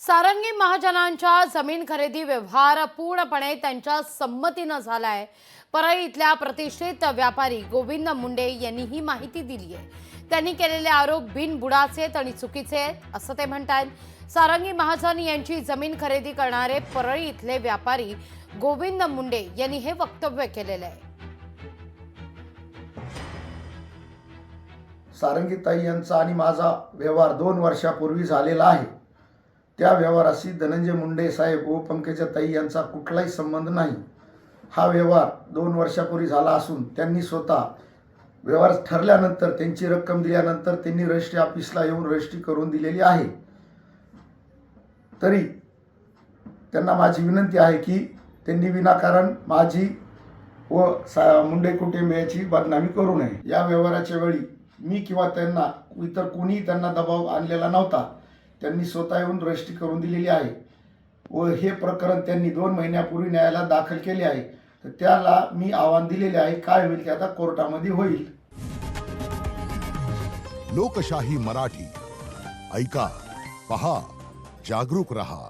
सारंगी महाजनांच्या जमीन खरेदी व्यवहार पूर्णपणे त्यांच्या संमतीनं झालाय। परळी इथल्या प्रतिष्ठित व्यापारी गोविंद मुंडे यांनी ही माहिती दिली आहे। त्यांनी केलेले आरोप बिनबुडाचे आणि चुकीचे आहेत असं ते म्हणतात। सारंगी महाजन यांची जमीन खरेदी करणारे परळी इथले व्यापारी गोविंद मुंडे यांनी हे वक्तव्य केलेले आहे। सारंगीताई यांचा आणि माझा व्यवहार 2 वर्षापूर्वी झालेला आहे। त्या व्यवहाराशी धनंजय मुंडे साहेब व पंकजाताई यांचा कुठलाही संबंध नाही। हा व्यवहार 2 वर्षापूर्वी झाला असून त्यांनी स्वतः व्यवहार ठरल्यानंतर त्यांची रक्कम दिल्यानंतर त्यांनी रजिस्ट्री ऑफिसला येऊन रजिस्ट्री करून दिलेली आहे। तरी त्यांना माझी विनंती आहे की त्यांनी विनाकारण माझी व मुंडे कुटुंबियाची बदनामी करू नये। या व्यवहाराच्या वेळी मी किंवा त्यांना इतर कोणी त्यांना दबाव आणलेला नव्हता। त्यांनी स्वतः येऊन रजिस्ट्री करून दिलेली आहे व हे प्रकरण त्यांनी 2 महिन्यापूर्वी न्यायालयात दाखल केले आहे। तर त्याला मी आव्हान दिलेले आहे, काय होईल ते आता कोर्टामध्ये होईल। लोकशाही मराठी ऐका, पहा, जागरूक रहा।